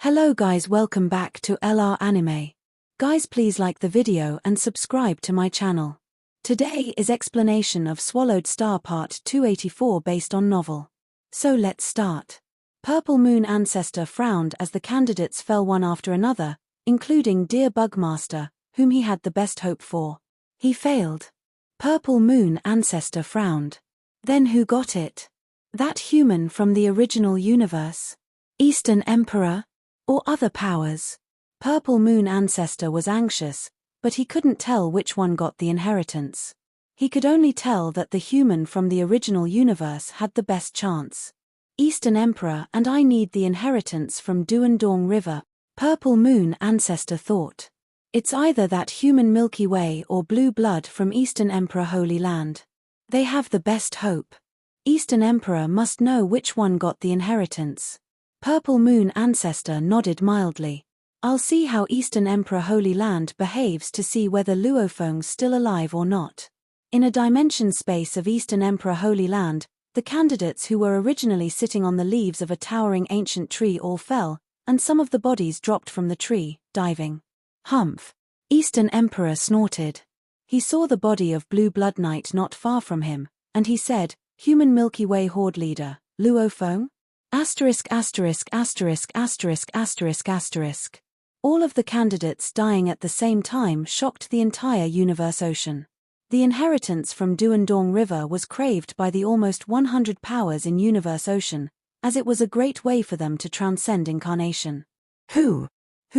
Hello guys, welcome back to LR Anime. Guys, please like the video and subscribe to my channel. Today is explanation of Swallowed Star Part 284 based on novel. So let's start. Purple Moon Ancestor frowned as the candidates fell one after another, including Dear Bugmaster, whom he had the best hope for. He failed. Purple Moon Ancestor frowned. Then who got it? That human from the original universe? Eastern Emperor? Or other powers? Purple Moon Ancestor was anxious, but he couldn't tell which one got the inheritance. He could only tell that the human from the original universe had the best chance. Eastern Emperor and I need the inheritance from Duandong River, Purple Moon Ancestor thought. It's either that human Milky Way or blue blood from Eastern Emperor Holy Land. They have the best hope. Eastern Emperor must know which one got the inheritance. Purple Moon Ancestor nodded mildly. I'll see how Eastern Emperor Holy Land behaves to see whether Luofeng's still alive or not. In a dimension space of Eastern Emperor Holy Land, the candidates who were originally sitting on the leaves of a towering ancient tree all fell, and some of the bodies dropped from the tree, diving. Humph! Eastern Emperor snorted. He saw the body of Blue Blood Knight not far from him, and he said, Human Milky Way Horde Leader, Luofeng? Asterisk asterisk asterisk asterisk asterisk asterisk. All of the candidates dying at the same time shocked the entire universe ocean. The inheritance from Duandong River was craved by the almost 100 powers in universe ocean, as it was a great way for them to transcend incarnation. Who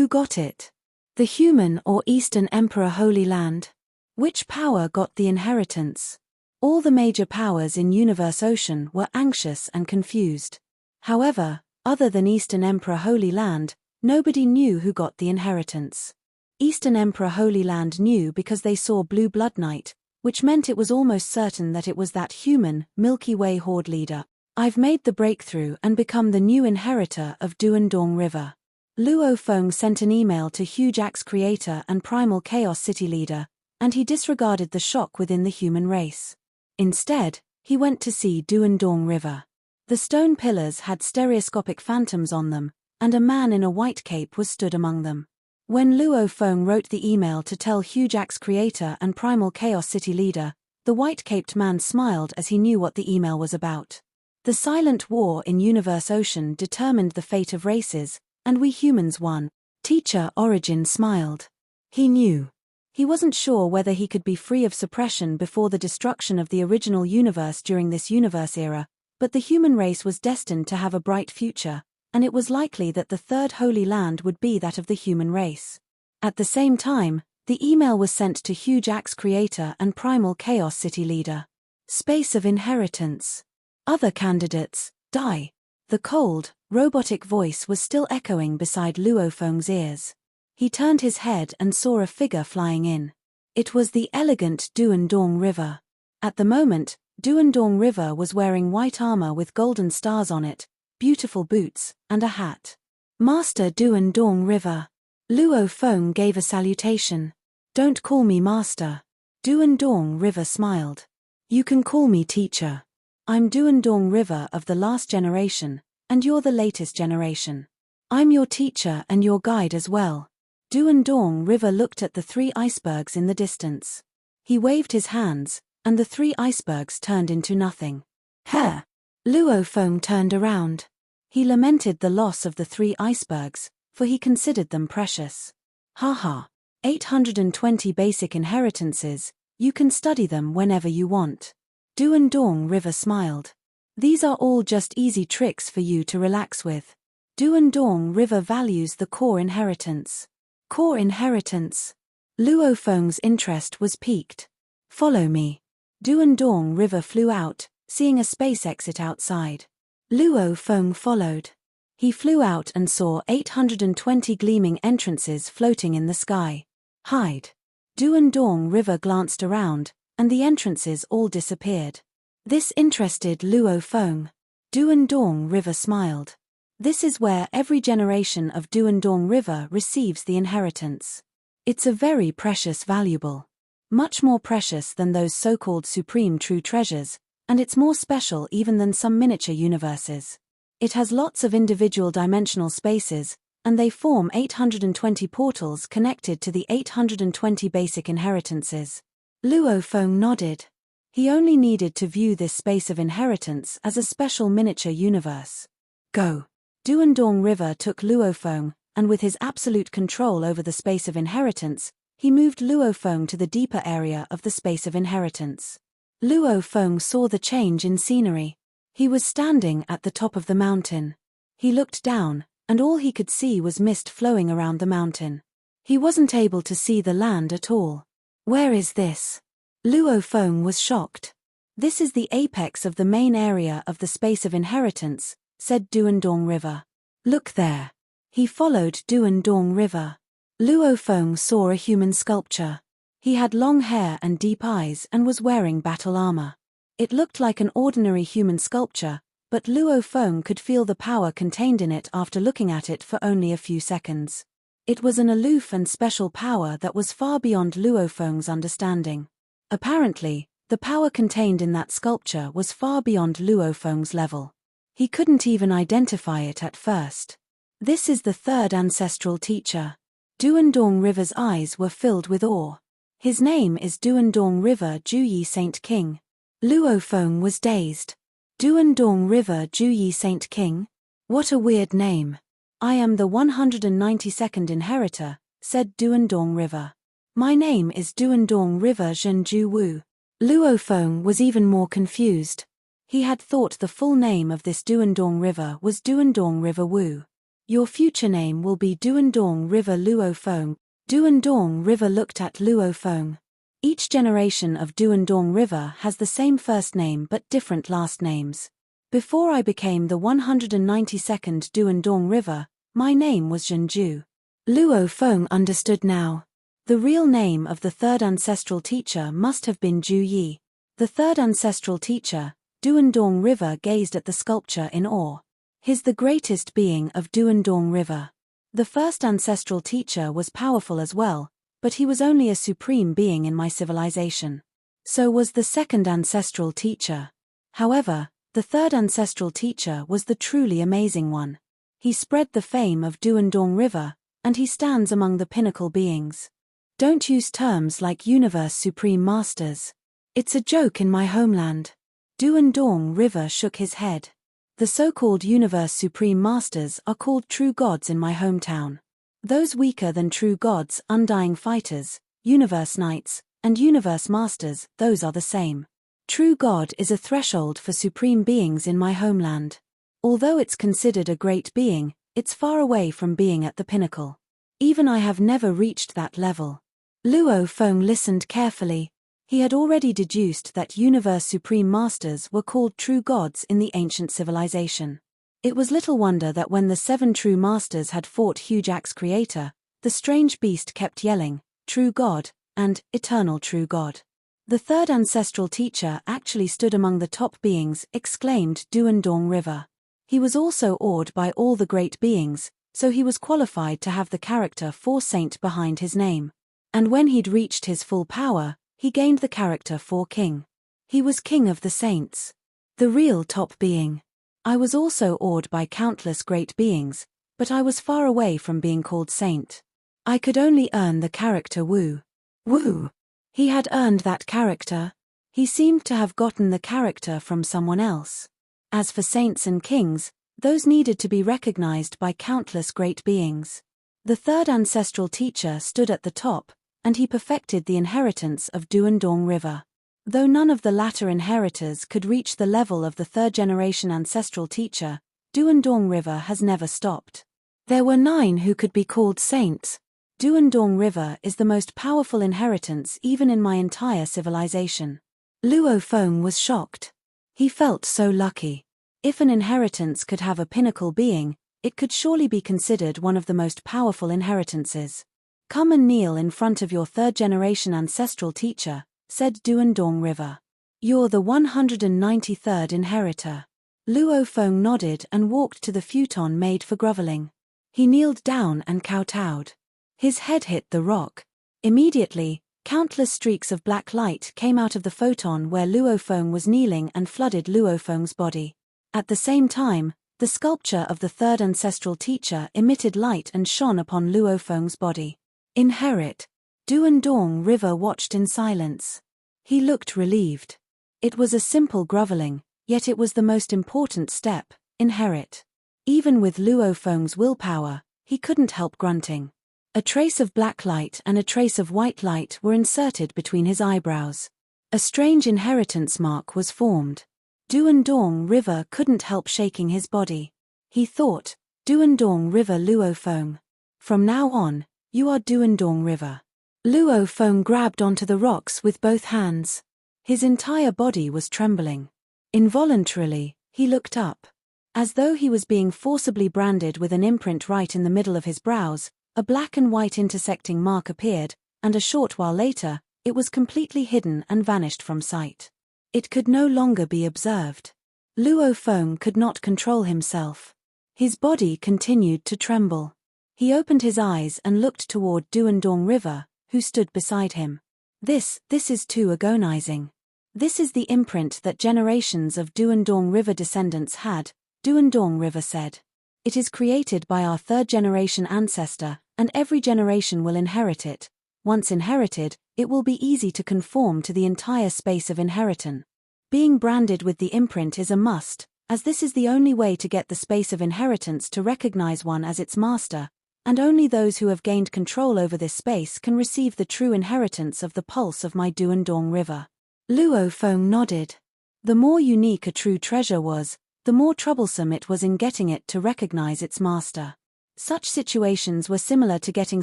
got it? The human or Eastern Emperor Holy Land? Which power got the inheritance? All the major powers in universe ocean were anxious and confused. However, other than Eastern Emperor Holy Land, nobody knew who got the inheritance. Eastern Emperor Holy Land knew because they saw Blue Blood Knight, which meant it was almost certain that it was that human, Milky Way Horde Leader. I've made the breakthrough and become the new inheritor of Duandong River. Luofeng sent an email to Huge Axe Creator and Primal Chaos City Leader, and he disregarded the shock within the human race. Instead, he went to see Duandong River. The stone pillars had stereoscopic phantoms on them, and a man in a white cape was stood among them. When Luofeng wrote the email to tell Huge Axe Creator and Primal Chaos City Leader, the white-caped man smiled as he knew what the email was about. The silent war in Universe Ocean determined the fate of races, and we humans won. Teacher Origin smiled. He knew. He wasn't sure whether he could be free of suppression before the destruction of the original universe during this universe era, but the human race was destined to have a bright future, and it was likely that the third Holy Land would be that of the human race. At the same time, the email was sent to Huge Axe Creator and Primal Chaos City Leader. Space of Inheritance. Other candidates, die. The cold, robotic voice was still echoing beside Luofeng's ears. He turned his head and saw a figure flying in. It was the elegant Duandong River. At the moment, Duandong River was wearing white armor with golden stars on it, beautiful boots, and a hat. Master Duandong River. Luofeng gave a salutation. Don't call me master. Duandong River smiled. You can call me teacher. I'm Duandong River of the last generation, and you're the latest generation. I'm your teacher and your guide as well. Duandong River looked at the three icebergs in the distance. He waved his hands, and the three icebergs turned into nothing. Heh! Luofeng turned around. He lamented the loss of the three icebergs, for he considered them precious. Haha. 820 basic inheritances, you can study them whenever you want. Duandong River smiled. These are all just easy tricks for you to relax with. Duandong River values the core inheritance. Core inheritance. Luofeng's interest was piqued. Follow me. Duandong River flew out, seeing a space exit outside. Luofeng followed. He flew out and saw 820 gleaming entrances floating in the sky. Hide. Duandong River glanced around, and the entrances all disappeared. This interested Luofeng. Duandong River smiled. This is where every generation of Duandong River receives the inheritance. It's a very precious valuable. Much more precious than those so-called supreme true treasures, and it's more special even than some miniature universes. It has lots of individual dimensional spaces, and they form 820 portals connected to the 820 basic inheritances. Luo Feng nodded. He only needed to view this space of inheritance as a special miniature universe. Go. Duandong River took Luo Feng, and with his absolute control over the space of inheritance, he moved Luo Feng to the deeper area of the space of inheritance. Luo Feng saw the change in scenery. He was standing at the top of the mountain. He looked down, and all he could see was mist flowing around the mountain. He wasn't able to see the land at all. Where is this? Luo Feng was shocked. This is the apex of the main area of the space of inheritance, said Duandong River. Look there. He followed Duandong River. Luo Feng saw a human sculpture. He had long hair and deep eyes and was wearing battle armor. It looked like an ordinary human sculpture, but Luo Feng could feel the power contained in it after looking at it for only a few seconds. It was an aloof and special power that was far beyond Luo Feng's understanding. Apparently, the power contained in that sculpture was far beyond Luo Feng's level. He couldn't even identify it at first. This is the third ancestral teacher. Duandong River's eyes were filled with awe. His name is Duandong River Juyi Saint King. Luo Feng was dazed. Duandong River Juyi Saint King? What a weird name. I am the 192nd inheritor, said Duandong River. My name is Duandong River Zhenju Wu. Luo Feng was even more confused. He had thought the full name of this Duandong River was Duandong River Wu. Your future name will be Duandong River Luo Feng. Duandong River looked at Luo Feng. Each generation of Duandong River has the same first name but different last names. Before I became the 192nd Duandong River, my name was Zhenju. Luo Feng understood now. The real name of the third ancestral teacher must have been Ju Yi. The third ancestral teacher, Duandong River, gazed at the sculpture in awe. He's the greatest being of Duandong River. The first ancestral teacher was powerful as well, but he was only a supreme being in my civilization. So was the second ancestral teacher. However, the third ancestral teacher was the truly amazing one. He spread the fame of Duandong River, and he stands among the pinnacle beings. Don't use terms like universe supreme masters. It's a joke in my homeland. Duandong River shook his head. The so-called universe supreme masters are called true gods in my hometown. Those weaker than true gods, undying fighters, universe knights, and universe masters, those are the same. True God is a threshold for supreme beings in my homeland. Although it's considered a great being, it's far away from being at the pinnacle. Even I have never reached that level. Luo Feng listened carefully. He had already deduced that universe supreme masters were called true gods in the ancient civilization. It was little wonder that when the 7 true masters had fought Huge Axe Creator, the strange beast kept yelling, "True God," and "Eternal True God." The third ancestral teacher actually stood among the top beings, exclaimed Duandong River. He was also awed by all the great beings, so he was qualified to have the character for saint behind his name. And when he'd reached his full power, he gained the character for king. He was king of the saints. The real top being. I was also awed by countless great beings, but I was far away from being called saint. I could only earn the character Wu. Wu. He had earned that character. He seemed to have gotten the character from someone else. As for saints and kings, those needed to be recognized by countless great beings. The third ancestral teacher stood at the top, and he perfected the inheritance of Duandong River. Though none of the latter inheritors could reach the level of the third-generation ancestral teacher, Duandong River has never stopped. There were 9 who could be called saints. Duandong River is the most powerful inheritance even in my entire civilization. Luo Feng was shocked. He felt so lucky. If an inheritance could have a pinnacle being, it could surely be considered one of the most powerful inheritances. Come and kneel in front of your third-generation ancestral teacher, said Duandong River. You're the 193rd inheritor. Luo Feng nodded and walked to the futon made for groveling. He kneeled down and kowtowed. His head hit the rock. Immediately, countless streaks of black light came out of the photon where Luo Feng was kneeling and flooded Luo Feng's body. At the same time, The sculpture of the third ancestral teacher emitted light and shone upon Luo Feng's body. Inherit. Duandong River watched in silence. He looked relieved. It was a simple groveling, yet it was the most important step. Inherit. Even with Luo Feng's willpower, he couldn't help grunting. A trace of black light and a trace of white light were inserted between his eyebrows. A strange inheritance mark was formed. Duandong River couldn't help shaking his body. He thought, Duandong River Luo Feng. From now on, you are Duandong River. Luo Feng grabbed onto the rocks with both hands. His entire body was trembling. Involuntarily, he looked up. As though he was being forcibly branded with an imprint right in the middle of his brows, a black and white intersecting mark appeared, and a short while later, it was completely hidden and vanished from sight. It could no longer be observed. Luo Feng could not control himself. His body continued to tremble. He opened his eyes and looked toward Duandong River, who stood beside him. This is too agonizing. This is the imprint that generations of Duandong River descendants had, Duandong River said. It is created by our third-generation ancestor, and every generation will inherit it. Once inherited, it will be easy to conform to the entire space of inheritance. Being branded with the imprint is a must, as this is the only way to get the space of inheritance to recognize one as its master, and only those who have gained control over this space can receive the true inheritance of the pulse of my Duandong River. Luo Feng nodded. The more unique a true treasure was, the more troublesome it was in getting it to recognize its master. Such situations were similar to getting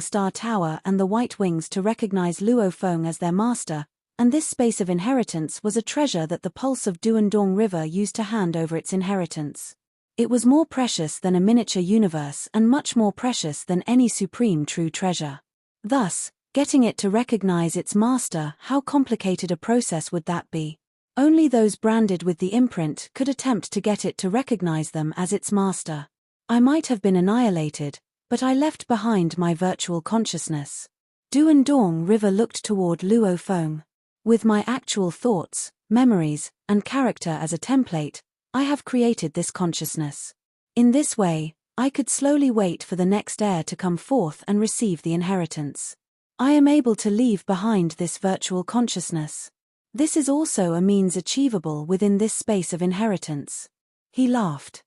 Star Tower and the White Wings to recognize Luo Feng as their master, and this space of inheritance was a treasure that the pulse of Duandong River used to hand over its inheritance. It was more precious than a miniature universe and much more precious than any supreme true treasure. Thus, getting it to recognize its master, how complicated a process would that be? Only those branded with the imprint could attempt to get it to recognize them as its master. I might have been annihilated, but I left behind my virtual consciousness. Duandong River looked toward Luo Feng. With my actual thoughts, memories, and character as a template, I have created this consciousness. In this way, I could slowly wait for the next heir to come forth and receive the inheritance. I am able to leave behind this virtual consciousness. This is also a means achievable within this space of inheritance. He laughed.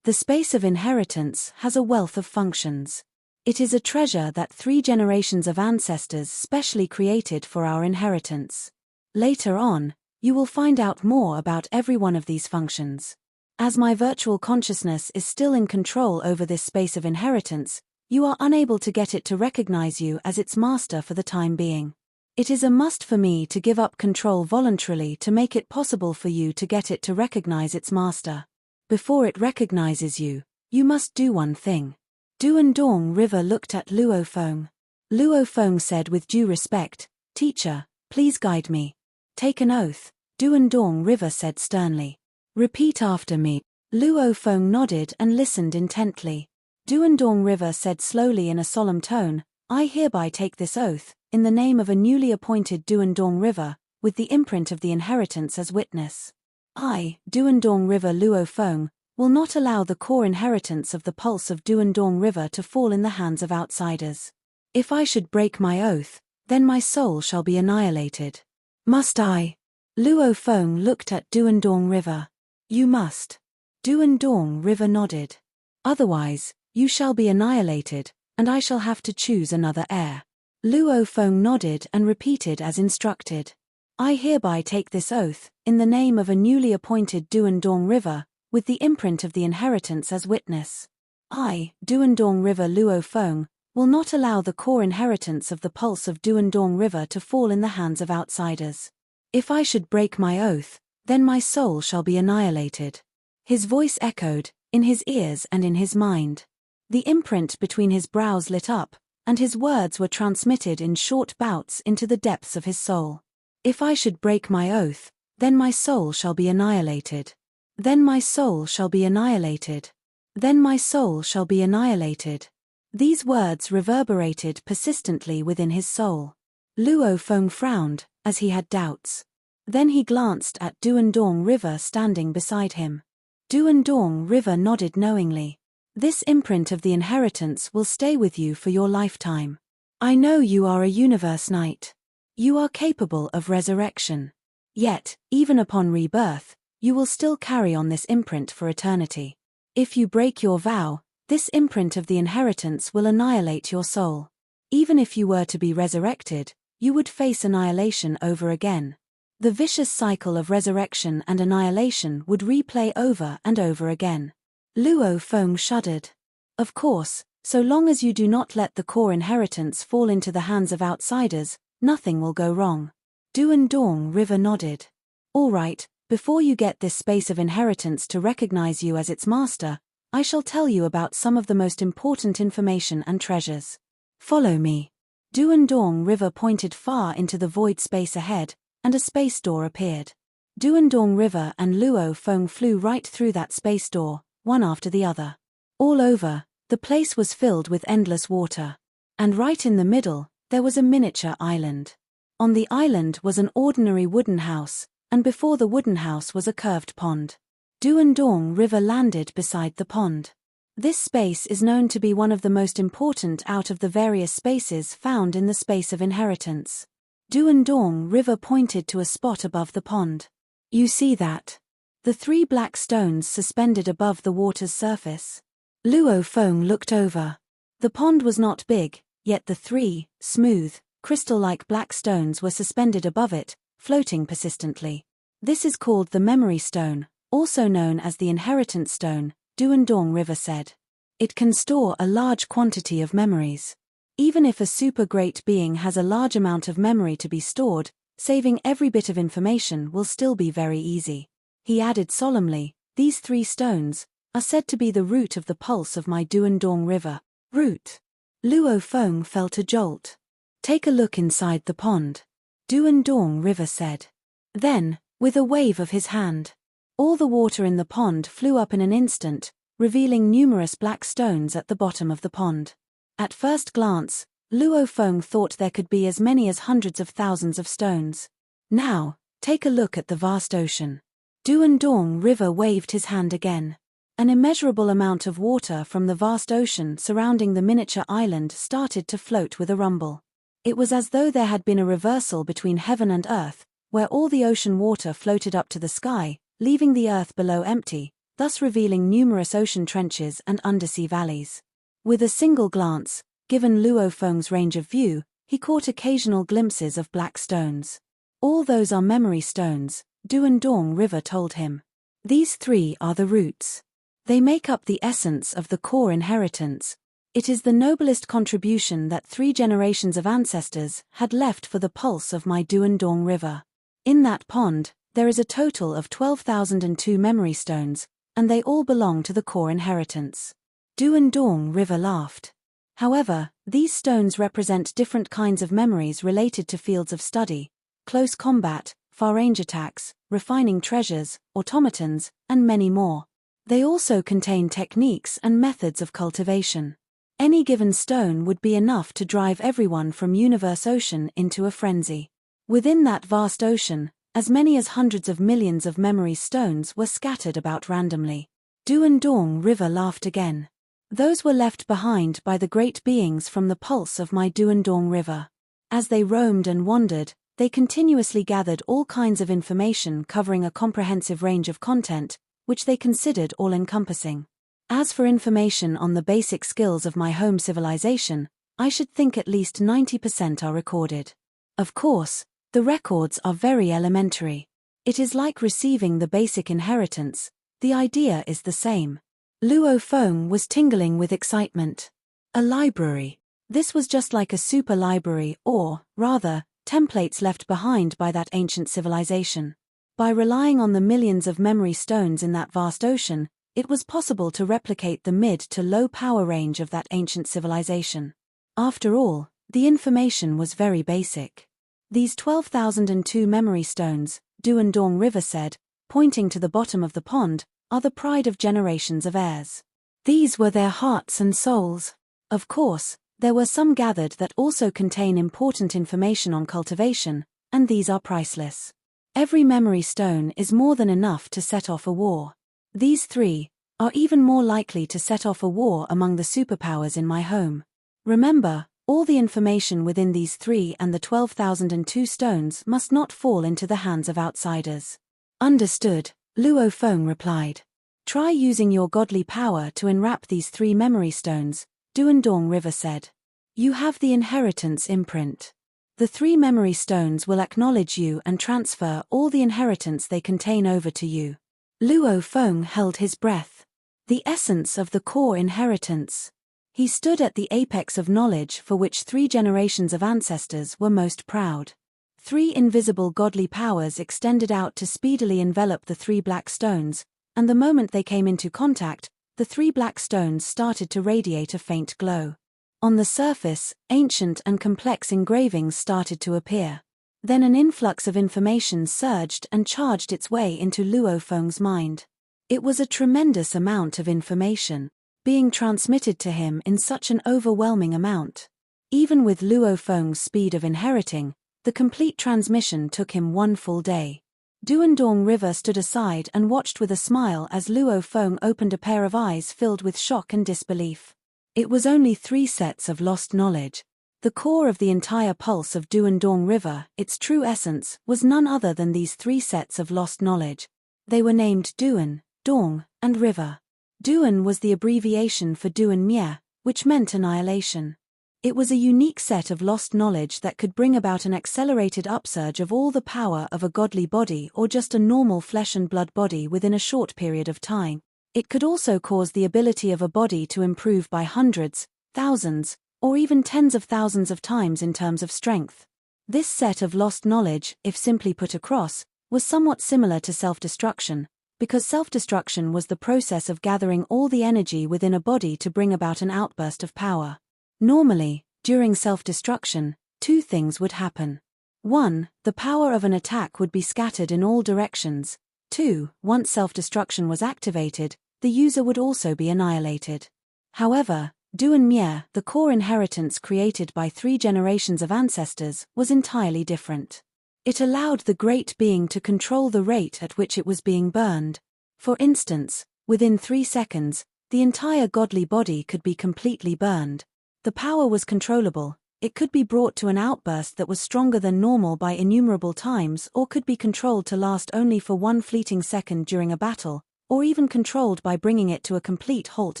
The space of inheritance has a wealth of functions. It is a treasure that 3 generations of ancestors specially created for our inheritance. Later on, you will find out more about every one of these functions. As my virtual consciousness is still in control over this space of inheritance, you are unable to get it to recognize you as its master for the time being. It is a must for me to give up control voluntarily to make it possible for you to get it to recognize its master. Before it recognizes you, you must do one thing. Duandong River looked at Luo Feng. Luo Feng said with due respect, "Teacher, please guide me." "Take an oath," Duandong River said sternly. "Repeat after me." Luo Feng nodded and listened intently. Duandong River said slowly in a solemn tone, "I hereby take this oath, in the name of a newly appointed Duandong River, with the imprint of the inheritance as witness. I, Duandong River Luo Feng, will not allow the core inheritance of the pulse of Duandong River to fall in the hands of outsiders. If I should break my oath, then my soul shall be annihilated." "Must I?" Luo Feng looked at Duandong River. "You must." Duandong River nodded. "Otherwise, you shall be annihilated, and I shall have to choose another heir." Luo Feng nodded and repeated as instructed. "I hereby take this oath, in the name of a newly appointed Duandong River, with the imprint of the inheritance as witness. I, Duandong River Luo Feng, will not allow the core inheritance of the pulse of Duandong River to fall in the hands of outsiders. If I should break my oath, then my soul shall be annihilated." His voice echoed, in his ears and in his mind. The imprint between his brows lit up, and his words were transmitted in short bouts into the depths of his soul. "If I should break my oath, then my soul shall be annihilated. Then my soul shall be annihilated. Then my soul shall be annihilated." These words reverberated persistently within his soul. Luo Feng frowned, as he had doubts. Then he glanced at Duandong River standing beside him. Duandong River nodded knowingly. This imprint of the inheritance will stay with you for your lifetime. I know you are a universe knight. You are capable of resurrection. Yet, even upon rebirth, you will still carry on this imprint for eternity. If you break your vow, this imprint of the inheritance will annihilate your soul. Even if you were to be resurrected, you would face annihilation over again. The vicious cycle of resurrection and annihilation would replay over and over again. Luo Feng shuddered. Of course, so long as you do not let the core inheritance fall into the hands of outsiders, nothing will go wrong. Duandong River nodded. All right, before you get this space of inheritance to recognize you as its master, I shall tell you about some of the most important information and treasures. Follow me. Duandong River pointed far into the void space ahead, and a space door appeared. Duandong River and Luo Feng flew right through that space door, one after the other. All over, the place was filled with endless water. And right in the middle, there was a miniature island. On the island was an ordinary wooden house, and before the wooden house was a curved pond. Duandong River landed beside the pond. This space is known to be one of the most important out of the various spaces found in the space of inheritance. Duandong River pointed to a spot above the pond. You see that? The 3 black stones suspended above the water's surface. Luo Feng looked over. The pond was not big, yet the 3, smooth, crystal-like black stones were suspended above it, floating persistently. This is called the memory stone, also known as the inheritance stone, Duandong River said. It can store a large quantity of memories. Even if a super great being has a large amount of memory to be stored, saving every bit of information will still be very easy. He added solemnly, these 3 stones are said to be the root of the pulse of my Duandong River. Root. Luo Feng felt a jolt. Take a look inside the pond. Duandong River said. Then, with a wave of his hand, all the water in the pond flew up in an instant, revealing numerous black stones at the bottom of the pond. At first glance, Luo Feng thought there could be as many as hundreds of thousands of stones. Now, take a look at the vast ocean. Duandong River waved his hand again. An immeasurable amount of water from the vast ocean surrounding the miniature island started to float with a rumble. It was as though there had been a reversal between heaven and earth, where all the ocean water floated up to the sky, leaving the earth below empty, thus revealing numerous ocean trenches and undersea valleys. With a single glance, given Luo Feng's range of view, he caught occasional glimpses of black stones. All those are memory stones, Duandong River told him. These 3 are the roots. They make up the essence of the core inheritance. It is the noblest contribution that 3 generations of ancestors had left for the pulse of my Duandong River. In that pond, there is a total of 12,002 memory stones, and they all belong to the core inheritance. Duandong River laughed. However, these stones represent different kinds of memories related to fields of study, close combat, far-range attacks, refining treasures, automatons, and many more. They also contain techniques and methods of cultivation. Any given stone would be enough to drive everyone from Universe Ocean into a frenzy. Within that vast ocean, as many as hundreds of millions of memory stones were scattered about randomly. Duandong River laughed again. Those were left behind by the great beings from the pulse of my Duandong River. As they roamed and wandered, they continuously gathered all kinds of information covering a comprehensive range of content, which they considered all-encompassing. As for information on the basic skills of my home civilization, I should think at least 90% are recorded. Of course, the records are very elementary. It is like receiving the basic inheritance. The idea is the same. Luo Feng was tingling with excitement. A library. This was just like a super library or, rather, templates left behind by that ancient civilization. By relying on the millions of memory stones in that vast ocean, it was possible to replicate the mid to low power range of that ancient civilization. After all, the information was very basic. These 12,002 memory stones, Duandong River said, pointing to the bottom of the pond, are the pride of generations of heirs. These were their hearts and souls. Of course, there were some gathered that also contain important information on cultivation, and these are priceless. Every memory stone is more than enough to set off a war. These three are even more likely to set off a war among the superpowers in my home. Remember, all the information within these three and the 12,002 stones must not fall into the hands of outsiders. Understood, Luo Feng replied. Try using your godly power to enwrap these three memory stones, Duandong River said. You have the inheritance imprint. The three memory stones will acknowledge you and transfer all the inheritance they contain over to you. Luo Feng held his breath. The essence of the core inheritance. He stood at the apex of knowledge for which 3 generations of ancestors were most proud. 3 invisible godly powers extended out to speedily envelop the 3 black stones, and the moment they came into contact, the 3 black stones started to radiate a faint glow. On the surface, ancient and complex engravings started to appear. Then an influx of information surged and charged its way into Luo Feng's mind. It was a tremendous amount of information, being transmitted to him in such an overwhelming amount. Even with Luo Feng's speed of inheriting, the complete transmission took him 1 full day. Duandong River stood aside and watched with a smile as Luo Feng opened a pair of eyes filled with shock and disbelief. It was only 3 sets of lost knowledge. The core of the entire pulse of Duandong River, its true essence, was none other than these 3 sets of lost knowledge. They were named Duan, Dong, and River. Duan was the abbreviation for Duan Mie, which meant annihilation. It was a unique set of lost knowledge that could bring about an accelerated upsurge of all the power of a godly body or just a normal flesh and blood body within a short period of time. It could also cause the ability of a body to improve by hundreds, thousands, or even tens of thousands of times in terms of strength. This set of lost knowledge, if simply put across, was somewhat similar to self-destruction, because self-destruction was the process of gathering all the energy within a body to bring about an outburst of power. Normally, during self-destruction, 2 things would happen. 1, the power of an attack would be scattered in all directions. 2, once self-destruction was activated, the user would also be annihilated. However, Duan Mie, the core inheritance created by 3 generations of ancestors, was entirely different. It allowed the great being to control the rate at which it was being burned. For instance, within 3 seconds, the entire godly body could be completely burned. The power was controllable. It could be brought to an outburst that was stronger than normal by innumerable times, or could be controlled to last only for 1 fleeting second during a battle, or even controlled by bringing it to a complete halt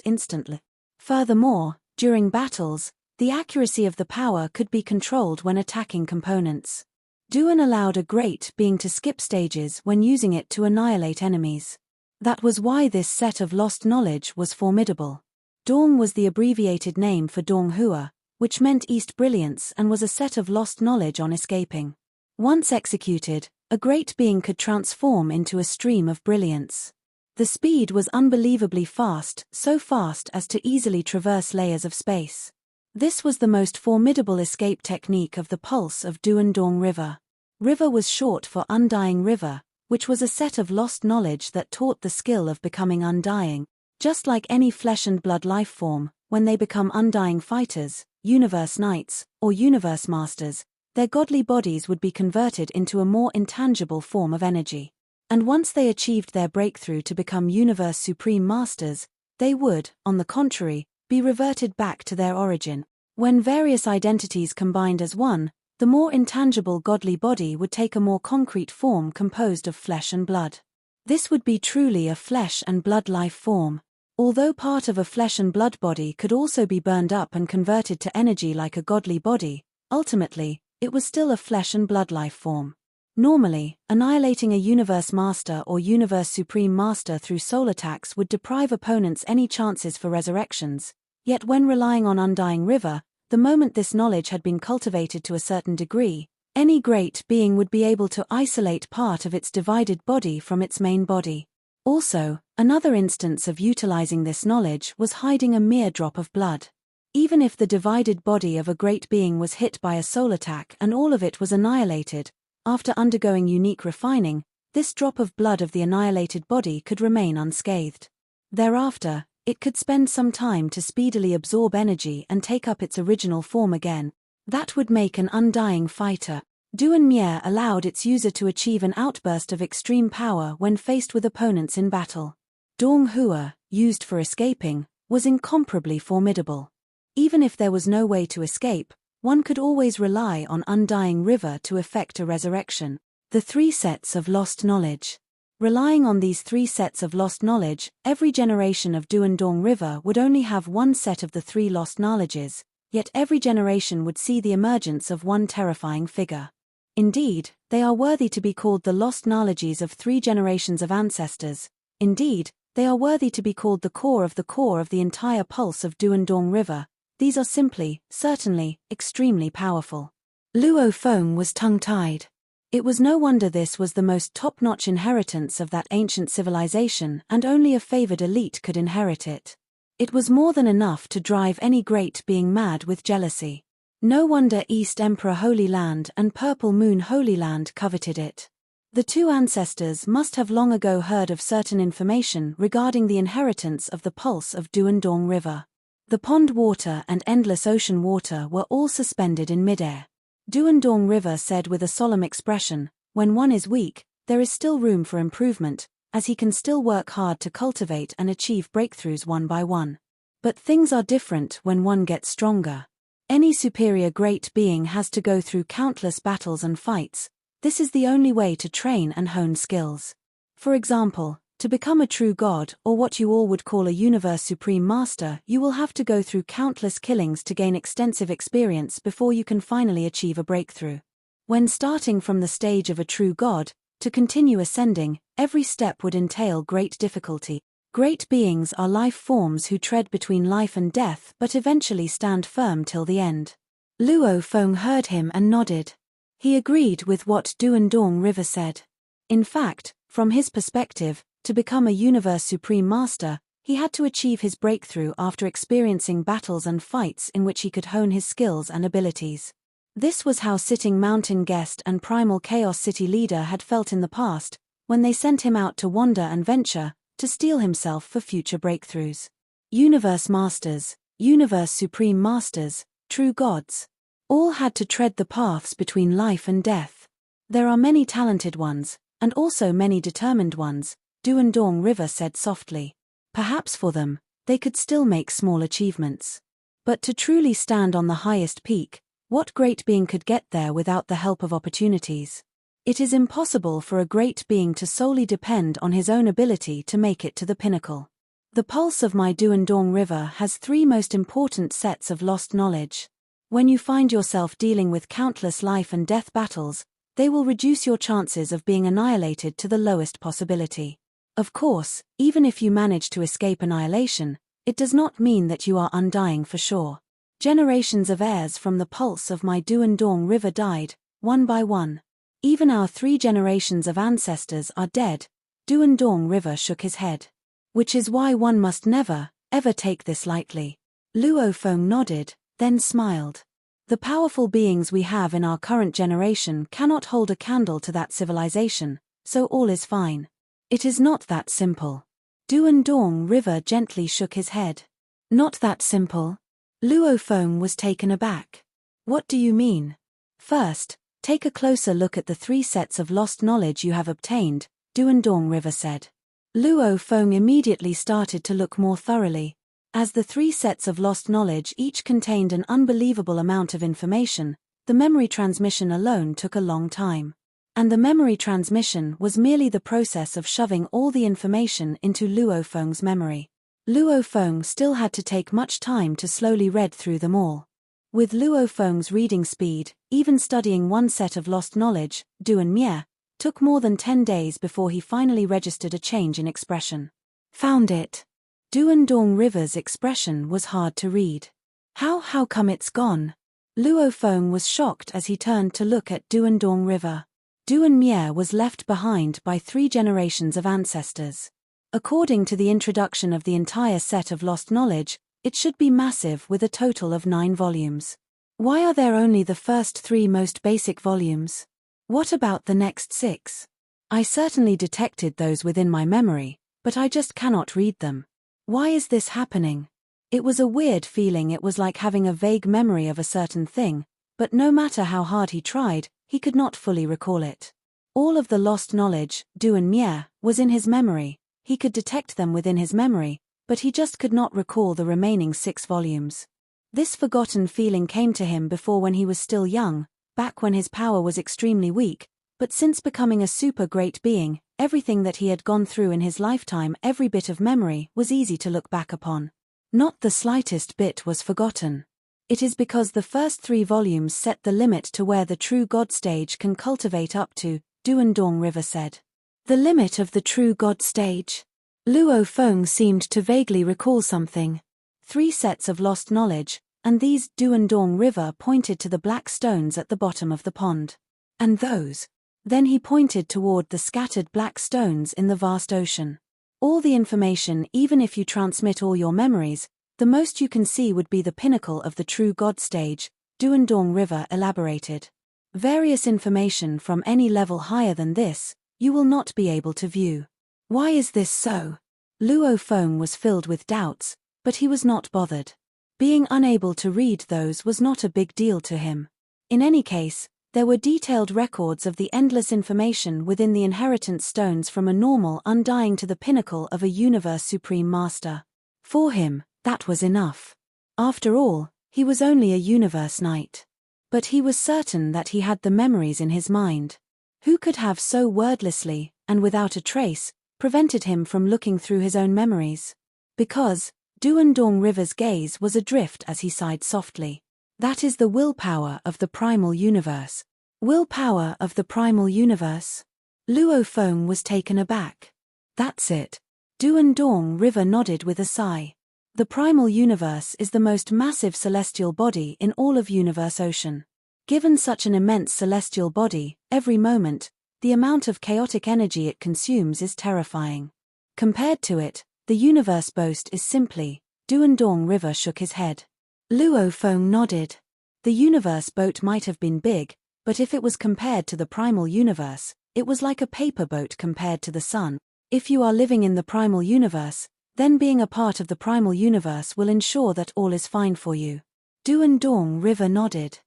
instantly. Furthermore, during battles, the accuracy of the power could be controlled when attacking components. Duan allowed a great being to skip stages when using it to annihilate enemies. That was why this set of lost knowledge was formidable. Dong was the abbreviated name for Dong Hua, which meant East Brilliance and was a set of lost knowledge on escaping. Once executed, a great being could transform into a stream of brilliance. The speed was unbelievably fast, so fast as to easily traverse layers of space. This was the most formidable escape technique of the pulse of Duandong River. River was short for Undying River, which was a set of lost knowledge that taught the skill of becoming undying. Just like any flesh and blood life form, when they become undying fighters, universe knights, or universe masters, their godly bodies would be converted into a more intangible form of energy. And once they achieved their breakthrough to become universe supreme masters, they would, on the contrary, be reverted back to their origin. When various identities combined as one, the more intangible godly body would take a more concrete form composed of flesh and blood. This would be truly a flesh and blood life form. Although part of a flesh and blood body could also be burned up and converted to energy like a godly body, ultimately, it was still a flesh and blood life form. Normally, annihilating a universe master or universe supreme master through soul attacks would deprive opponents any chances for resurrections, yet when relying on Undying River, the moment this knowledge had been cultivated to a certain degree, any great being would be able to isolate part of its divided body from its main body. Also, another instance of utilizing this knowledge was hiding a mere drop of blood. Even if the divided body of a great being was hit by a soul attack and all of it was annihilated, after undergoing unique refining, this drop of blood of the annihilated body could remain unscathed. Thereafter, it could spend some time to speedily absorb energy and take up its original form again. That would make an undying fighter. Duan Mie allowed its user to achieve an outburst of extreme power when faced with opponents in battle. Dong Hua, used for escaping, was incomparably formidable. Even if there was no way to escape, one could always rely on Undying River to effect a resurrection. The 3 sets of lost knowledge. Relying on these 3 sets of lost knowledge, every generation of Duandong River would only have 1 set of the 3 lost knowledges, yet every generation would see the emergence of one terrifying figure. Indeed, they are worthy to be called the lost knowledges of 3 generations of ancestors. Indeed, they are worthy to be called the core of the entire pulse of Duandong River. These are simply, certainly, extremely powerful. Luo Feng was tongue-tied. It was no wonder this was the most top-notch inheritance of that ancient civilization, and only a favored elite could inherit it. It was more than enough to drive any great being mad with jealousy. No wonder East Emperor Holy Land and Purple Moon Holy Land coveted it. The 2 ancestors must have long ago heard of certain information regarding the inheritance of the pulse of Duandong River. The pond water and endless ocean water were all suspended in midair. Duandong River said with a solemn expression, "When one is weak, there is still room for improvement, as he can still work hard to cultivate and achieve breakthroughs one by one. But things are different when one gets stronger. Any superior great being has to go through countless battles and fights. This is the only way to train and hone skills. For example, to become a true god, or what you all would call a universe supreme master, you will have to go through countless killings to gain extensive experience before you can finally achieve a breakthrough. When starting from the stage of a true god, to continue ascending, every step would entail great difficulty. Great beings are life forms who tread between life and death but eventually stand firm till the end." Luo Feng heard him and nodded. He agreed with what Duandong River said. In fact, from his perspective, to become a universe supreme master, he had to achieve his breakthrough after experiencing battles and fights in which he could hone his skills and abilities. This was how Sitting Mountain Guest and Primal Chaos City Leader had felt in the past, when they sent him out to wander and venture, to steel himself for future breakthroughs. Universe Masters, Universe Supreme Masters, True Gods. All had to tread the paths between life and death. There are many talented ones, and also many determined ones, Duandong River said softly. Perhaps for them, they could still make small achievements. But to truly stand on the highest peak, what great being could get there without the help of opportunities? It is impossible for a great being to solely depend on his own ability to make it to the pinnacle. The pulse of my Duandong River has 3 most important sets of lost knowledge. When you find yourself dealing with countless life and death battles, they will reduce your chances of being annihilated to the lowest possibility. Of course, even if you manage to escape annihilation, it does not mean that you are undying for sure. Generations of heirs from the pulse of my Duandong River died, one by one. Even our 3 generations of ancestors are dead. Duandong River shook his head. Which is why one must never, ever take this lightly. Luo Feng nodded, then smiled. The powerful beings we have in our current generation cannot hold a candle to that civilization, so all is fine. It is not that simple. Duandong River gently shook his head. Not that simple? Luo Feng was taken aback. What do you mean? First, take a closer look at the 3 sets of lost knowledge you have obtained, Duandong River said. Luo Feng immediately started to look more thoroughly. As the 3 sets of lost knowledge each contained an unbelievable amount of information, the memory transmission alone took a long time. And the memory transmission was merely the process of shoving all the information into Luo Feng's memory. Luo Feng still had to take much time to slowly read through them all. With Luo Feng's reading speed, even studying 1 set of lost knowledge, Duan Mie, took more than 10 days before he finally registered a change in expression. Found it. Duandong River's expression was hard to read. How come it's gone? Luo Feng was shocked as he turned to look at Duandong River. Duan Mie was left behind by 3 generations of ancestors. According to the introduction of the entire set of lost knowledge, it should be massive with a total of 9 volumes. Why are there only the first 3 most basic volumes? What about the next 6? I certainly detected those within my memory, but I just cannot read them. Why is this happening? It was a weird feeling. It was like having a vague memory of a certain thing, but no matter how hard he tried, he could not fully recall it. All of the lost knowledge, Duan Mie, was in his memory, he could detect them within his memory, but he just could not recall the remaining 6 volumes. This forgotten feeling came to him before when he was still young, back when his power was extremely weak, but since becoming a super great being, everything that he had gone through in his lifetime, every bit of memory, was easy to look back upon. Not the slightest bit was forgotten. It is because the first 3 volumes set the limit to where the true God stage can cultivate up to, Duandong River said. The limit of the true God stage. Luo Feng seemed to vaguely recall something. 3 sets of lost knowledge, and these, Duandong River pointed to the black stones at the bottom of the pond. And those? Then he pointed toward the scattered black stones in the vast ocean. All the information, even if you transmit all your memories, the most you can see would be the pinnacle of the true God stage, Duandong River elaborated. Various information from any level higher than this, you will not be able to view. Why is this so? Luo Feng was filled with doubts, but he was not bothered. Being unable to read those was not a big deal to him. In any case, there were detailed records of the endless information within the inheritance stones from a normal undying to the pinnacle of a universe supreme master. For him, that was enough. After all, he was only a universe knight. But he was certain that he had the memories in his mind. Who could have so wordlessly, and without a trace, prevented him from looking through his own memories? Because, Duandong River's gaze was adrift as he sighed softly. That is the willpower of the primal universe. Willpower of the primal universe? Luo Feng was taken aback. That's it. Duandong River nodded with a sigh. The primal universe is the most massive celestial body in all of universe ocean. Given such an immense celestial body, every moment, the amount of chaotic energy it consumes is terrifying. Compared to it, the universe boast is simply, Duandong River shook his head. Luo Feng nodded. The universe boat might have been big, but if it was compared to the primal universe, it was like a paper boat compared to the sun. If you are living in the primal universe, then being a part of the primal universe will ensure that all is fine for you. Duandong River nodded.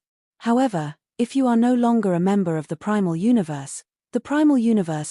However, if you are no longer a member of the primal universe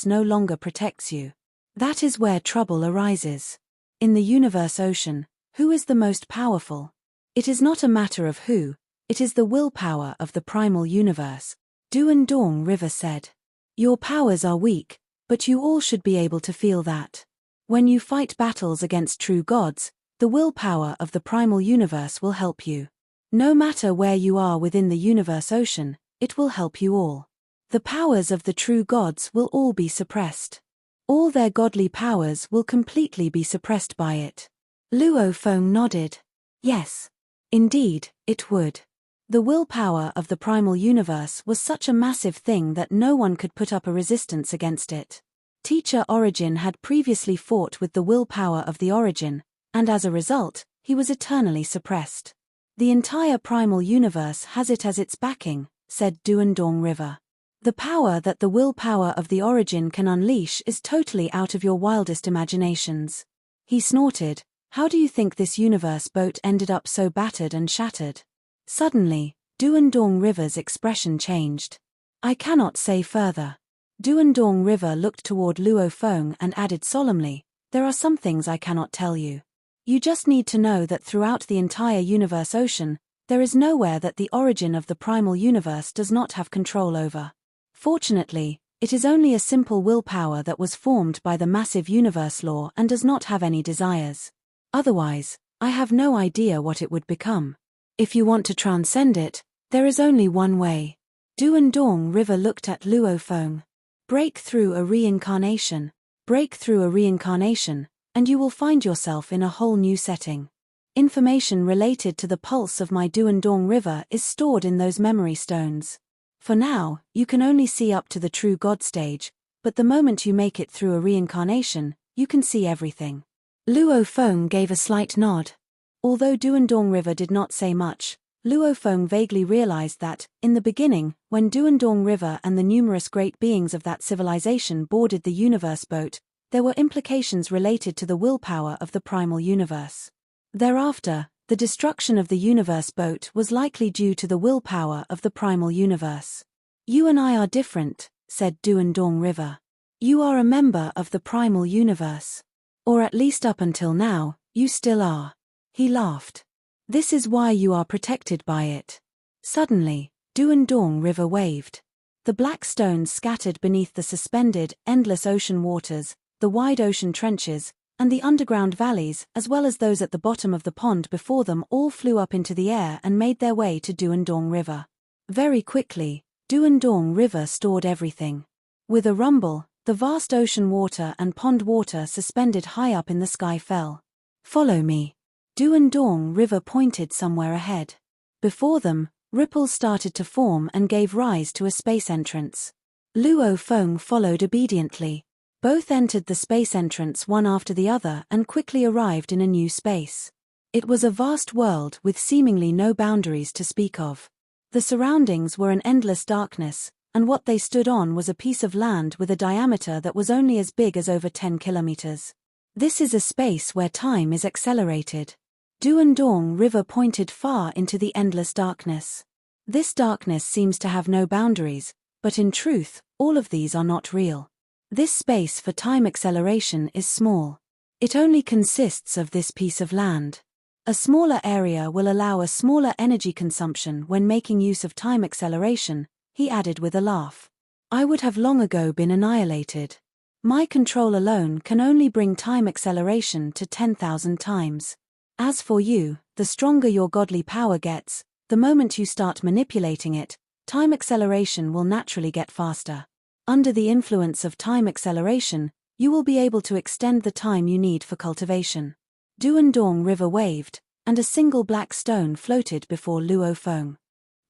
no longer protects you. That is where trouble arises. In the universe ocean, who is the most powerful? It is not a matter of who, it is the willpower of the primal universe, Duandong River said. Your powers are weak, but you all should be able to feel that. When you fight battles against true gods, the willpower of the primal universe will help you. No matter where you are within the universe ocean, it will help you all. The powers of the true gods will all be suppressed. All their godly powers will completely be suppressed by it. Luo Feng nodded. Yes. Indeed, it would. The willpower of the primal universe was such a massive thing that no one could put up a resistance against it. Teacher Origin had previously fought with the willpower of the Origin, and as a result, he was eternally suppressed. The entire primal universe has it as its backing, said Duandong River. The power that the willpower of the Origin can unleash is totally out of your wildest imaginations. He snorted. How do you think this universe boat ended up so battered and shattered? Suddenly, Duandong River's expression changed. I cannot say further. Duandong River looked toward Luo Feng and added solemnly, there are some things I cannot tell you. You just need to know that throughout the entire universe ocean, there is nowhere that the origin of the primal universe does not have control over. Fortunately, it is only a simple willpower that was formed by the massive universe law and does not have any desires. Otherwise, I have no idea what it would become. If you want to transcend it, there is only one way. Duandong River looked at Luo Feng. Break through a reincarnation, and you will find yourself in a whole new setting. Information related to the pulse of my Duandong River is stored in those memory stones. For now, you can only see up to the true God stage, but the moment you make it through a reincarnation, you can see everything. Luo Feng gave a slight nod. Although Duandong River did not say much, Luo Feng vaguely realized that, in the beginning, when Duandong River and the numerous great beings of that civilization boarded the universe boat, there were implications related to the willpower of the primal universe. Thereafter, the destruction of the universe boat was likely due to the willpower of the primal universe. You and I are different, said Duandong River. You are a member of the primal universe. Or at least up until now, you still are. He laughed. This is why you are protected by it. Suddenly, Duandong River waved. The black stones scattered beneath the suspended, endless ocean waters, the wide ocean trenches, and the underground valleys, as well as those at the bottom of the pond before them, all flew up into the air and made their way to Duandong River. Very quickly, Duandong River stored everything. With a rumble, the vast ocean water and pond water suspended high up in the sky fell. Follow me. Duandong River pointed somewhere ahead. Before them, ripples started to form and gave rise to a space entrance. Luo Feng followed obediently. Both entered the space entrance one after the other and quickly arrived in a new space. It was a vast world with seemingly no boundaries to speak of. The surroundings were an endless darkness, and what they stood on was a piece of land with a diameter that was only as big as over 10 kilometers. This is a space where time is accelerated. Duandong River pointed far into the endless darkness. This darkness seems to have no boundaries, but in truth, all of these are not real. This space for time acceleration is small. It only consists of this piece of land. A smaller area will allow a smaller energy consumption when making use of time acceleration, he added with a laugh. I would have long ago been annihilated. My control alone can only bring time acceleration to 10,000 times. As for you, the stronger your godly power gets, the moment you start manipulating it, time acceleration will naturally get faster. Under the influence of time acceleration, you will be able to extend the time you need for cultivation. Duandong River waved, and a single black stone floated before Luo Feng.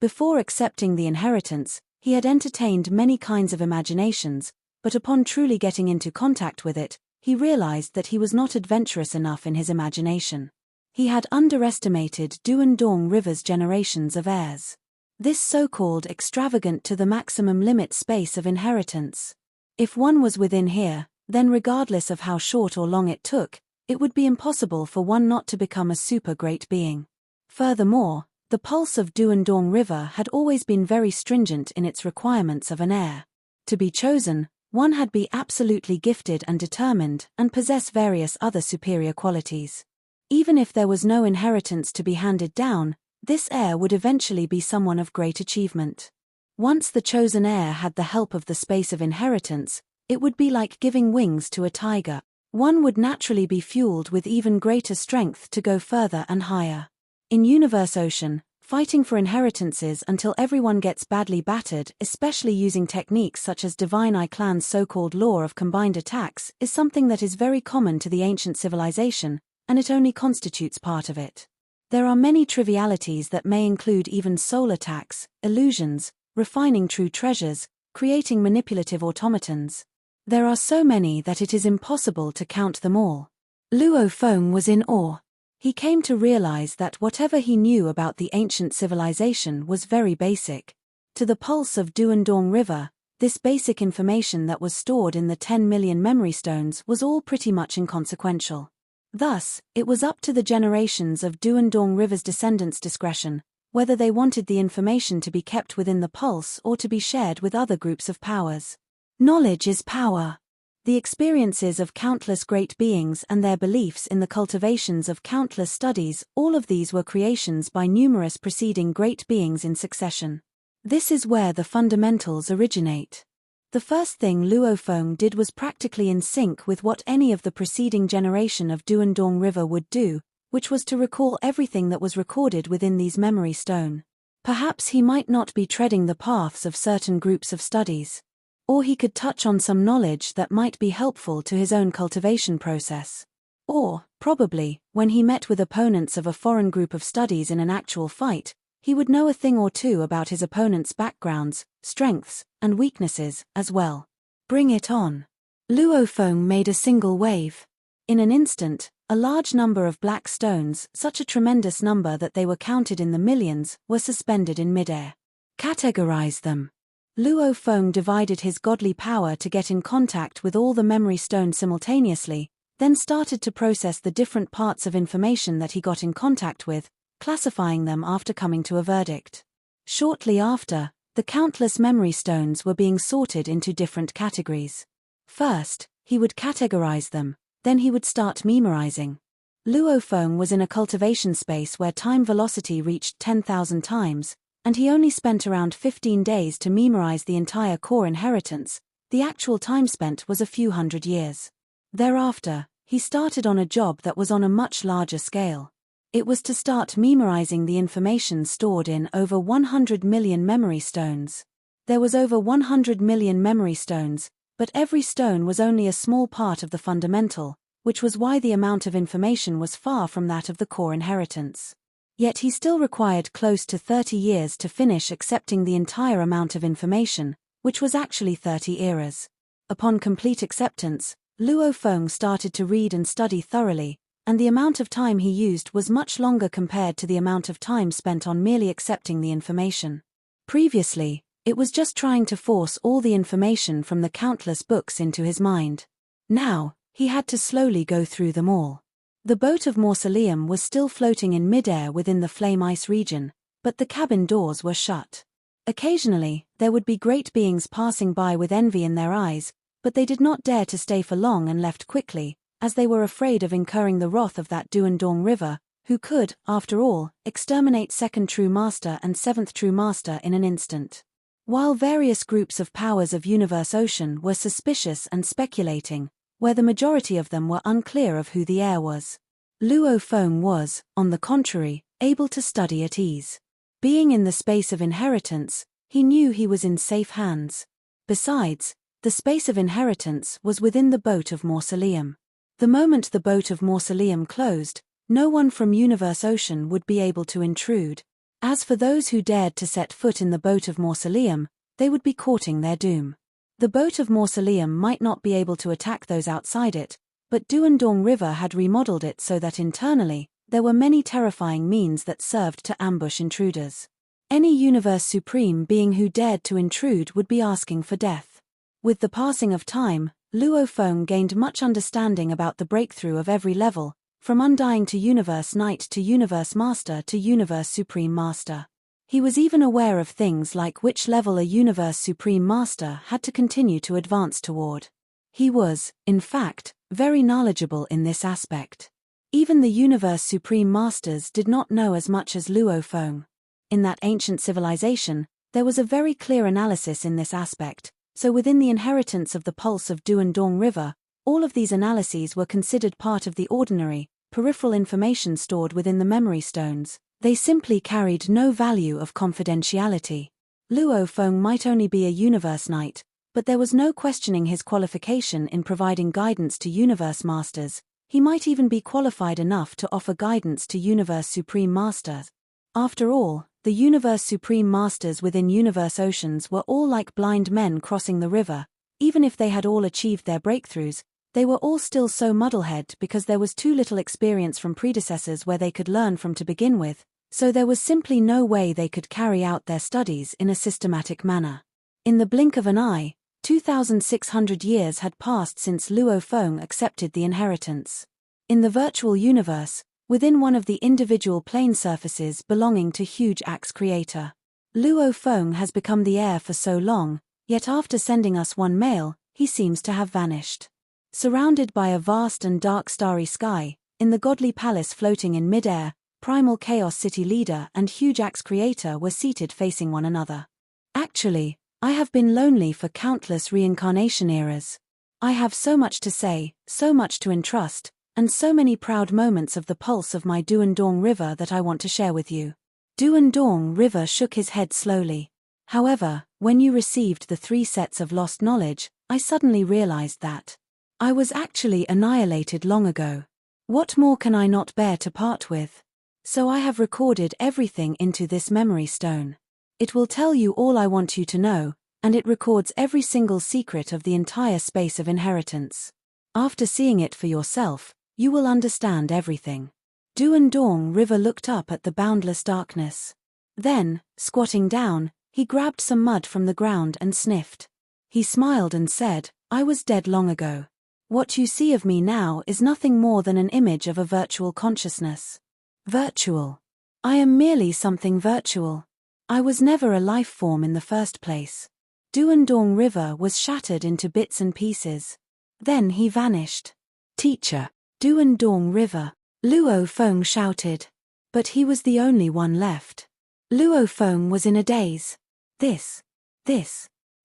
Before accepting the inheritance, he had entertained many kinds of imaginations, but upon truly getting into contact with it, he realized that he was not adventurous enough in his imagination. He had underestimated Duandong River's generations of heirs. This so-called extravagant to the maximum limit space of inheritance. If one was within here, then regardless of how short or long it took, it would be impossible for one not to become a super great being. Furthermore, the pulse of Duandong River had always been very stringent in its requirements of an heir. To be chosen, one had to be absolutely gifted and determined and possess various other superior qualities. Even if there was no inheritance to be handed down, this heir would eventually be someone of great achievement. Once the chosen heir had the help of the space of inheritance, it would be like giving wings to a tiger. One would naturally be fueled with even greater strength to go further and higher. In Universe Ocean, fighting for inheritances until everyone gets badly battered, especially using techniques such as Divine Eye Clan's so-called law of combined attacks, is something that is very common to the ancient civilization, and it only constitutes part of it. There are many trivialities that may include even soul attacks, illusions, refining true treasures, creating manipulative automatons. There are so many that it is impossible to count them all. Luo Feng was in awe. He came to realize that whatever he knew about the ancient civilization was very basic. To the pulse of Duandong River, this basic information that was stored in the 10 million memory stones was all pretty much inconsequential. Thus, it was up to the generations of Duandong River's descendants' discretion, whether they wanted the information to be kept within the pulse or to be shared with other groups of powers. Knowledge is power. The experiences of countless great beings and their beliefs in the cultivations of countless studies, all of these were creations by numerous preceding great beings in succession. This is where the fundamentals originate. The first thing Luo Feng did was practically in sync with what any of the preceding generation of Duandong River would do, which was to recall everything that was recorded within these memory stone. Perhaps he might not be treading the paths of certain groups of studies. Or he could touch on some knowledge that might be helpful to his own cultivation process. Or, probably, when he met with opponents of a foreign group of studies in an actual fight, he would know a thing or two about his opponent's backgrounds, strengths, and weaknesses, as well. Bring it on. Luo Feng made a single wave. In an instant, a large number of black stones, such a tremendous number that they were counted in the millions, were suspended in midair. Categorize them. Luo Feng divided his godly power to get in contact with all the memory stones simultaneously, then started to process the different parts of information that he got in contact with, classifying them after coming to a verdict. Shortly after, the countless memory stones were being sorted into different categories. First, he would categorize them, Then he would start memorizing. Luo Feng was in a cultivation space where time velocity reached 10,000 times, and he only spent around 15 days to memorize the entire core inheritance. The actual time spent was a few hundred years. Thereafter, he started on a job that was on a much larger scale. It was to start memorizing the information stored in over 100 million memory stones. There was over 100 million memory stones, but every stone was only a small part of the fundamental, which was why the amount of information was far from that of the core inheritance. Yet he still required close to 30 years to finish accepting the entire amount of information, which was actually 30 eras. Upon complete acceptance, Luo Feng started to read and study thoroughly, and the amount of time he used was much longer compared to the amount of time spent on merely accepting the information. Previously, it was just trying to force all the information from the countless books into his mind. Now, he had to slowly go through them all. The boat of Mausoleum was still floating in midair within the flame ice region, but the cabin doors were shut. Occasionally, there would be great beings passing by with envy in their eyes, but they did not dare to stay for long and left quickly, as they were afraid of incurring the wrath of that Duandong River, who could, after all, exterminate second true master and seventh true master in an instant. While various groups of powers of Universe Ocean were suspicious and speculating, where the majority of them were unclear of who the heir was, Luo Feng was, on the contrary, able to study at ease. Being in the space of inheritance, he knew he was in safe hands. Besides, the space of inheritance was within the boat of Mausoleum. The moment the boat of Mausoleum closed, no one from Universe Ocean would be able to intrude. As for those who dared to set foot in the boat of Mausoleum, they would be courting their doom. The boat of Mausoleum might not be able to attack those outside it, but Duandong River had remodeled it so that internally, there were many terrifying means that served to ambush intruders. Any Universe Supreme being who dared to intrude would be asking for death. With the passing of time, Luo Feng gained much understanding about the breakthrough of every level, from Undying to Universe Knight to Universe Master to Universe Supreme Master. He was even aware of things like which level a Universe Supreme Master had to continue to advance toward. He was, in fact, very knowledgeable in this aspect. Even the Universe Supreme Masters did not know as much as Luo Feng. In that ancient civilization, there was a very clear analysis in this aspect, so within the inheritance of the pulse of Duandong River, all of these analyses were considered part of the ordinary, peripheral information stored within the memory stones. They simply carried no value of confidentiality. Luo Feng might only be a Universe Knight, but there was no questioning his qualification in providing guidance to Universe Masters. He might even be qualified enough to offer guidance to Universe Supreme Masters. After all, the Universe Supreme Masters within Universe Oceans were all like blind men crossing the river. Even if they had all achieved their breakthroughs, they were all still so muddlehead because there was too little experience from predecessors where they could learn from to begin with, so there was simply no way they could carry out their studies in a systematic manner. In the blink of an eye, 2,600 years had passed since Luo Feng accepted the inheritance. In the virtual universe, within one of the individual plane surfaces belonging to Huge Axe Creator, Luo Feng has become the heir for so long, yet after sending us one mail, he seems to have vanished. Surrounded by a vast and dark starry sky, in the godly palace floating in midair, Primal Chaos City Leader and Huge Axe Creator were seated facing one another. Actually, I have been lonely for countless reincarnation eras. I have so much to say, so much to entrust, and so many proud moments of the pulse of my Duandong River that I want to share with you. Duandong River shook his head slowly. However, when you received the 3 sets of lost knowledge, I suddenly realized that I was actually annihilated long ago. What more can I not bear to part with? So I have recorded everything into this memory stone. It will tell you all I want you to know, and it records every single secret of the entire space of inheritance. After seeing it for yourself, you will understand everything. Duandong River looked up at the boundless darkness. Then, squatting down, he grabbed some mud from the ground and sniffed. He smiled and said, "I was dead long ago. What you see of me now is nothing more than an image of a virtual consciousness." Virtual. I am merely something virtual. I was never a life form in the first place. Duandong River was shattered into bits and pieces. Then he vanished. Teacher, Duan Dong River, Luo Feng shouted. But he was the only one left. Luo Feng was in a daze. This.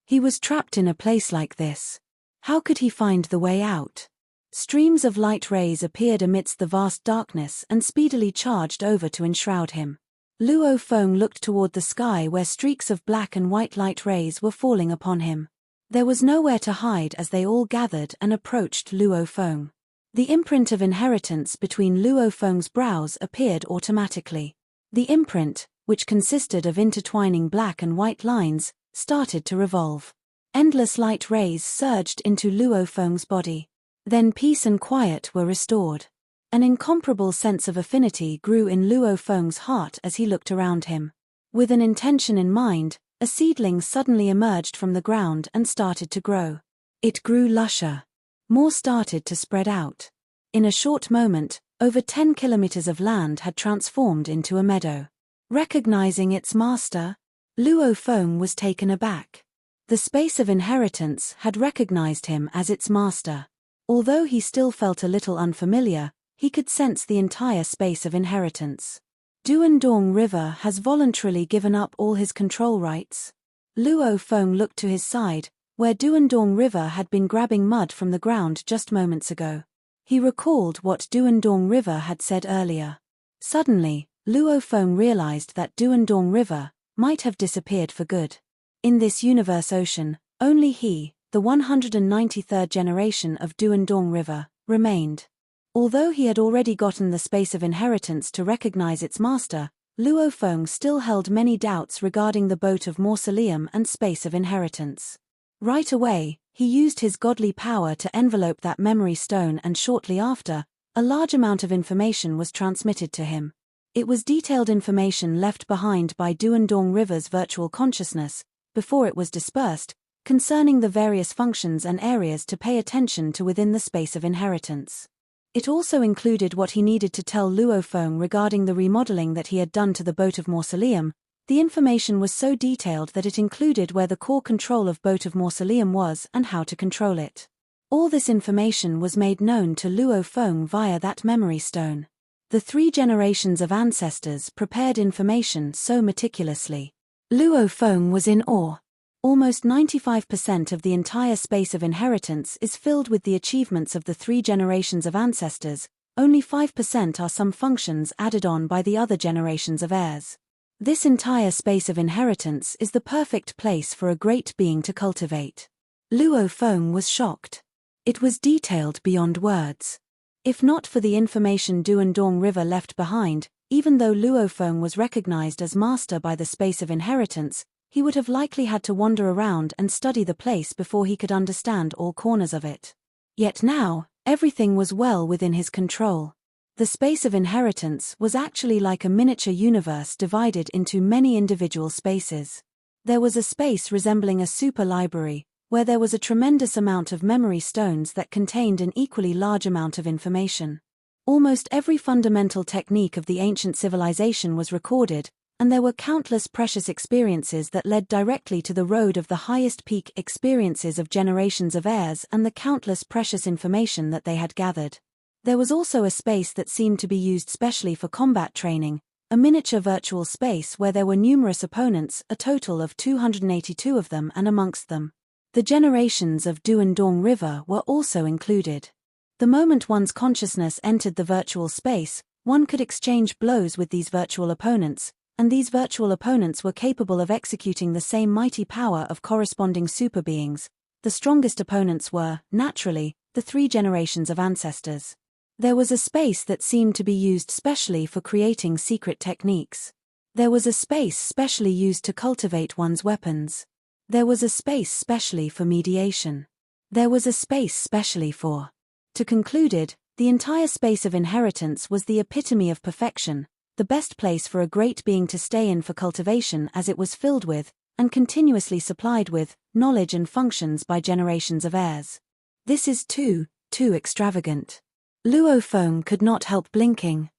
He was trapped in a place like this. How could he find the way out? Streams of light rays appeared amidst the vast darkness and speedily charged over to enshroud him. Luo Feng looked toward the sky where streaks of black and white light rays were falling upon him. There was nowhere to hide as they all gathered and approached Luo Feng. The imprint of inheritance between Luo Feng's brows appeared automatically. The imprint, which consisted of intertwining black and white lines, started to revolve. Endless light rays surged into Luo Feng's body. Then peace and quiet were restored. An incomparable sense of affinity grew in Luo Feng's heart as he looked around him. With an intention in mind, a seedling suddenly emerged from the ground and started to grow. It grew lusher. More started to spread out. In a short moment, over 10 kilometers of land had transformed into a meadow. Recognizing its master, Luo Feng was taken aback. The space of inheritance had recognized him as its master. Although he still felt a little unfamiliar, he could sense the entire space of inheritance. Duan Dong River has voluntarily given up all his control rights. Luo Feng looked to his side, where Duan Dong River had been grabbing mud from the ground just moments ago. He recalled what Duan Dong River had said earlier. Suddenly, Luo Feng realized that Duan Dong River might have disappeared for good. In this universe ocean, only he, the 193rd generation of Duan Dong River, remained. Although he had already gotten the space of inheritance to recognize its master, Luo Feng still held many doubts regarding the boat of mausoleum and space of inheritance. Right away, he used his godly power to envelope that memory stone, and shortly after, a large amount of information was transmitted to him. It was detailed information left behind by Duan Dong River's virtual consciousness, before it was dispersed, concerning the various functions and areas to pay attention to within the space of inheritance. It also included what he needed to tell Luo Feng regarding the remodeling that he had done to the boat of mausoleum. The information was so detailed that it included where the core control of boat of mausoleum was and how to control it. All this information was made known to Luo Feng via that memory stone. The 3 generations of ancestors prepared information so meticulously. Luo Feng was in awe. Almost 95% of the entire space of inheritance is filled with the achievements of the 3 generations of ancestors. Only 5% are some functions added on by the other generations of heirs. This entire space of inheritance is the perfect place for a great being to cultivate. Luo Feng was shocked. It was detailed beyond words. If not for the information Duan Dong River left behind, even though Luo Feng was recognized as master by the space of inheritance, he would have likely had to wander around and study the place before he could understand all corners of it. Yet now, everything was well within his control. The space of inheritance was actually like a miniature universe divided into many individual spaces. There was a space resembling a super library, where there was a tremendous amount of memory stones that contained an equally large amount of information. Almost every fundamental technique of the ancient civilization was recorded, and there were countless precious experiences that led directly to the road of the highest peak experiences of generations of heirs and the countless precious information that they had gathered. There was also a space that seemed to be used specially for combat training, a miniature virtual space where there were numerous opponents, a total of 282 of them, and amongst them, the generations of Duan Dong River were also included. The moment one's consciousness entered the virtual space, one could exchange blows with these virtual opponents, and these virtual opponents were capable of executing the same mighty power of corresponding super beings. The strongest opponents were, naturally, the 3 generations of ancestors. There was a space that seemed to be used specially for creating secret techniques. There was a space specially used to cultivate one's weapons. There was a space specially for mediation. There was a space specially for. To concluded, the entire space of inheritance was the epitome of perfection, the best place for a great being to stay in for cultivation, as it was filled with, and continuously supplied with, knowledge and functions by generations of heirs. This is too extravagant. Luo Feng could not help blinking.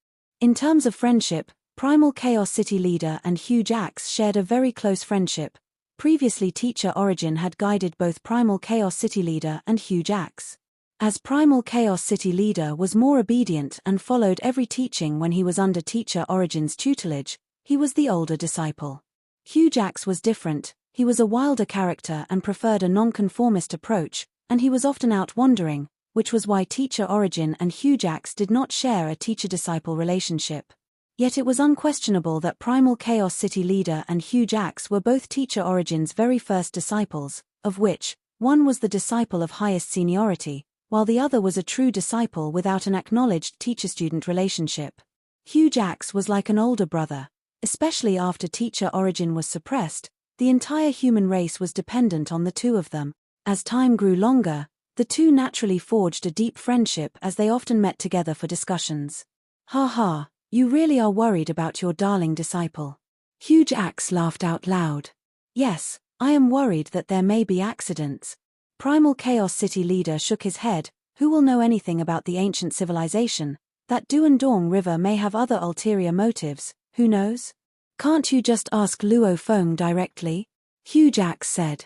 In terms of friendship, Primal Chaos City leader and Huge Axe shared a very close friendship. Previously, Teacher Origin had guided both Primal Chaos City leader and Huge Axe. As Primal Chaos City leader was more obedient and followed every teaching when he was under Teacher Origin's tutelage, he was the older disciple. Hujax was different. He was a wilder character and preferred a nonconformist approach, and he was often out wandering, which was why Teacher Origin and Hujax did not share a teacher-disciple relationship. Yet it was unquestionable that Primal Chaos City leader and Hujax were both Teacher Origin's very first disciples, of which one was the disciple of highest seniority, while the other was a true disciple without an acknowledged teacher-student relationship. Hujax was like an older brother. Especially after Teacher Origin was suppressed, the entire human race was dependent on the two of them. As time grew longer, the two naturally forged a deep friendship as they often met together for discussions. "Ha ha, you really are worried about your darling disciple." Hujax laughed out loud. "Yes, I am worried that there may be accidents." Primal Chaos City leader shook his head. "Who will know anything about the ancient civilization? That Duandong River may have other ulterior motives, who knows? Can't you just ask Luo Feng directly?" Hujax said.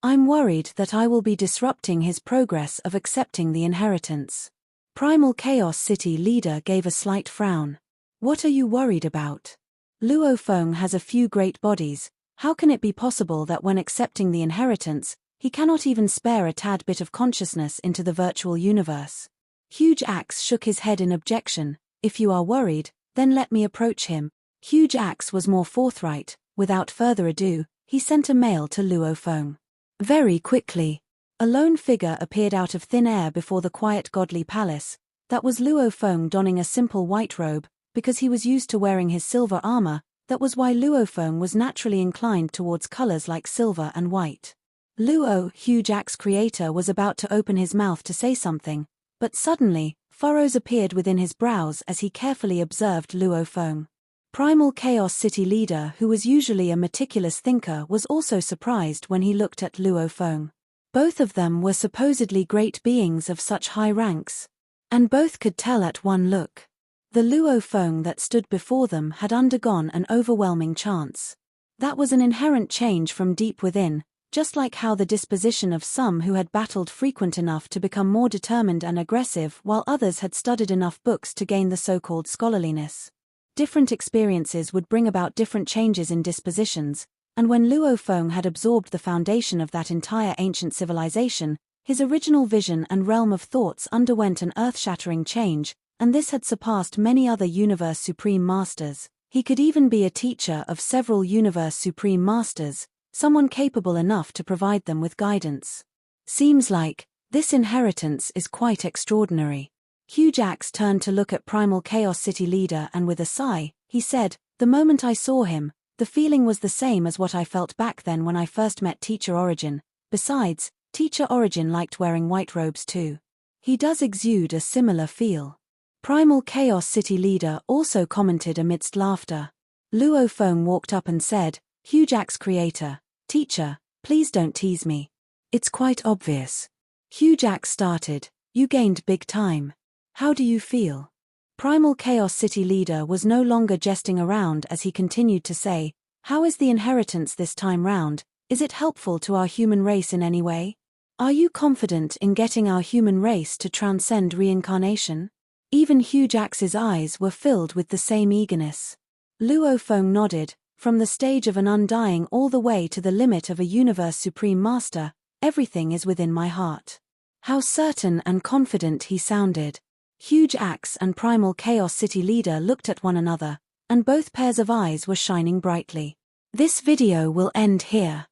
"I'm worried that I will be disrupting his progress of accepting the inheritance." Primal Chaos City leader gave a slight frown. "What are you worried about? Luo Feng has a few great bodies. How can it be possible that when accepting the inheritance, he cannot even spare a tad bit of consciousness into the virtual universe?" Hujax shook his head in objection. "If you are worried, then let me approach him." Hujax was more forthright. Without further ado, he sent a mail to Luo Feng. Very quickly, a lone figure appeared out of thin air before the quiet godly palace. That was Luo Feng donning a simple white robe, because he was used to wearing his silver armor. That was why Luo Feng was naturally inclined towards colors like silver and white. Luo, Hujax's creator, was about to open his mouth to say something, but suddenly, furrows appeared within his brows as he carefully observed Luo Feng. Primal Chaos City leader, who was usually a meticulous thinker, was also surprised when he looked at Luo Feng. Both of them were supposedly great beings of such high ranks. And both could tell at one look. The Luo Feng that stood before them had undergone an overwhelming chance. That was an inherent change from deep within, just like how the disposition of some who had battled frequent enough to become more determined and aggressive while others had studied enough books to gain the so-called scholarliness. Different experiences would bring about different changes in dispositions, and when Luo Feng had absorbed the foundation of that entire ancient civilization, his original vision and realm of thoughts underwent an earth-shattering change, and this had surpassed many other Universe Supreme Masters. He could even be a teacher of several Universe Supreme Masters, someone capable enough to provide them with guidance. Seems like this inheritance is quite extraordinary. Hujax turned to look at Primal Chaos City leader and with a sigh, he said, "The moment I saw him, the feeling was the same as what I felt back then when I first met Teacher Origin. Besides, Teacher Origin liked wearing white robes too. He does exude a similar feel." Primal Chaos City leader also commented amidst laughter. Luo Feng walked up and said, "Hujax creator, teacher, please don't tease me. It's quite obvious." Hujax started, "You gained big time. How do you feel?" Primal Chaos City leader was no longer jesting around as he continued to say, "How is the inheritance this time round? Is it helpful to our human race in any way? Are you confident in getting our human race to transcend reincarnation?" Even Hujax's eyes were filled with the same eagerness. Luo Feng nodded. "From the stage of an undying all the way to the limit of a Universe Supreme Master, everything is within my heart." How certain and confident he sounded. Hujax and Primal Chaos City leader looked at one another, and both pairs of eyes were shining brightly. This video will end here.